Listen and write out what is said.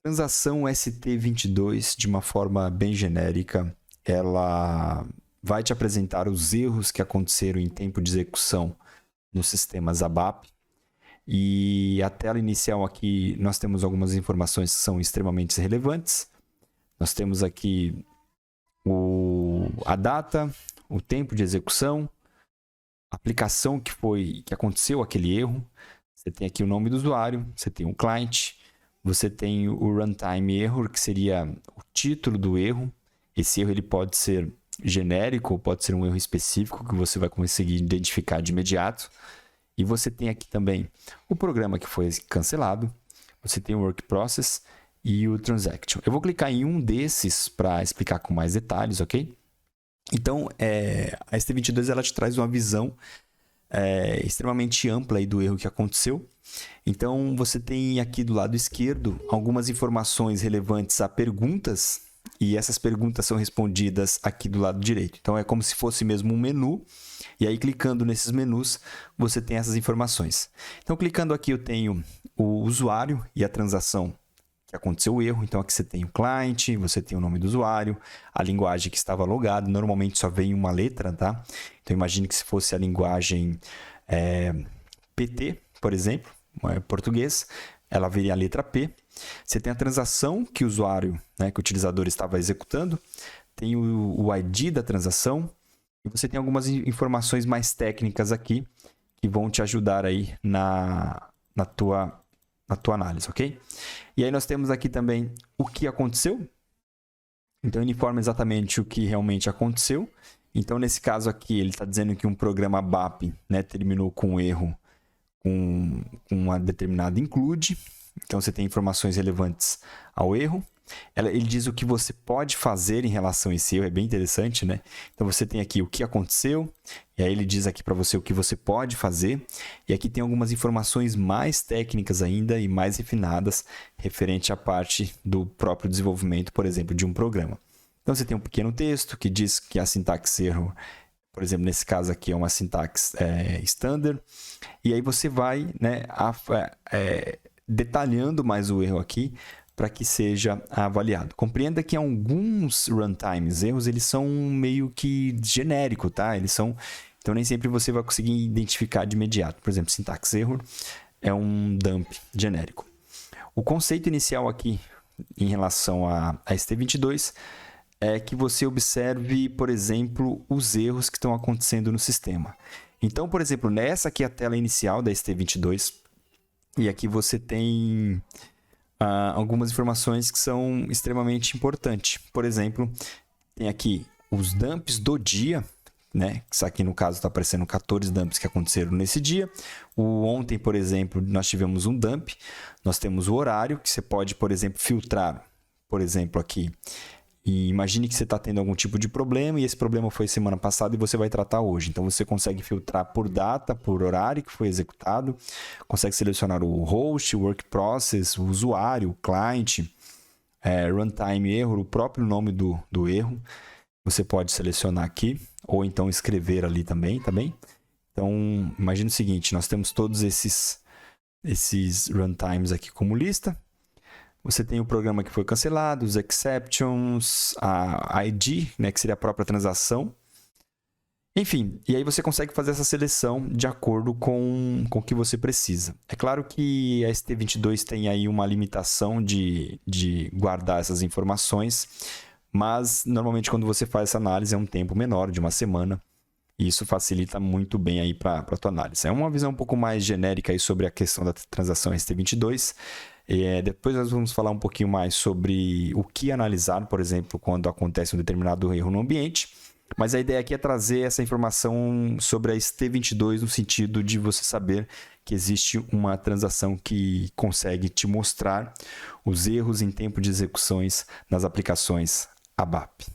Transação ST22, de uma forma bem genérica, ela vai te apresentar os erros que aconteceram em tempo de execução nos sistemas ABAP. E a tela inicial aqui, nós temos algumas informações que são extremamente relevantes. Nós temos aqui a data, o tempo de execução, a aplicação que aconteceu aquele erro. Você tem aqui o nome do usuário, você tem o client, você tem o runtime error, que seria o título do erro. Esse erro ele pode ser genérico, ou pode ser um erro específico que você vai conseguir identificar de imediato. E você tem aqui também o programa que foi cancelado, você tem o work process e o transaction. Eu vou clicar em um desses para explicar com mais detalhes, ok? Então, a ST22 ela te traz uma visão extremamente ampla aí do erro que aconteceu. Então, você tem aqui do lado esquerdo algumas informações relevantes a perguntas, e essas perguntas são respondidas aqui do lado direito. Então, é como se fosse mesmo um menu, e aí clicando nesses menus, você tem essas informações. Então, clicando aqui, eu tenho o usuário e a transação que aconteceu o erro. Então, aqui você tem o client, você tem o nome do usuário, a linguagem que estava logado. Normalmente só vem uma letra, tá? Então, imagine que se fosse a linguagem PT, por exemplo, português, ela viria a letra P. Você tem a transação que o usuário, que o utilizador estava executando, tem o ID da transação, e você tem algumas informações mais técnicas aqui que vão te ajudar aí na tua análise, ok? E aí nós temos aqui também o que aconteceu. Então, ele informa exatamente o que realmente aconteceu. Então, nesse caso aqui, ele está dizendo que um programa ABAP terminou com um erro com uma determinada include. Então, você tem informações relevantes ao erro. Ele diz o que você pode fazer em relação a esse erro, é bem interessante, né? Então, você tem aqui o que aconteceu, e aí ele diz aqui para você o que você pode fazer, e aqui tem algumas informações mais técnicas ainda e mais refinadas referente à parte do próprio desenvolvimento, por exemplo, de um programa. Então, você tem um pequeno texto que diz que a sintaxe erro, por exemplo, nesse caso aqui é uma sintaxe standard, e aí você vai detalhando mais o erro aqui, para que seja avaliado. Compreenda que alguns runtimes, erros, eles são meio que genéricos, tá? Então, nem sempre você vai conseguir identificar de imediato. Por exemplo, syntax error é um dump genérico. O conceito inicial aqui, em relação a ST22, é que você observe, por exemplo, os erros que estão acontecendo no sistema. Então, por exemplo, nessa aqui é a tela inicial da ST22, e aqui você tem algumas informações que são extremamente importantes. Por exemplo, tem aqui os dumps do dia, Isso aqui no caso está aparecendo 14 dumps que aconteceram nesse dia. Ontem, por exemplo, nós tivemos um dump. Nós temos o horário, que você pode, por exemplo, filtrar, por exemplo, aqui. E imagine que você está tendo algum tipo de problema e esse problema foi semana passada e você vai tratar hoje. Então, você consegue filtrar por data, por horário que foi executado, consegue selecionar o host, o work process, o usuário, o client, runtime error, o próprio nome do erro. Você pode selecionar aqui ou então escrever ali também, tá bem? Então, imagine o seguinte, nós temos todos esses runtimes aqui como lista. Você tem o programa que foi cancelado, os exceptions, a ID, que seria a própria transação. Enfim, e aí você consegue fazer essa seleção de acordo com o que você precisa. É claro que a ST22 tem aí uma limitação de guardar essas informações, mas normalmente quando você faz essa análise é um tempo menor, de uma semana, e isso facilita muito bem aí para a tua análise. É uma visão um pouco mais genérica aí sobre a questão da transação ST22. Depois nós vamos falar um pouquinho mais sobre o que analisar, por exemplo, quando acontece um determinado erro no ambiente. Mas a ideia aqui é trazer essa informação sobre a ST22 no sentido de você saber que existe uma transação que consegue te mostrar os erros em tempo de execuções nas aplicações ABAP.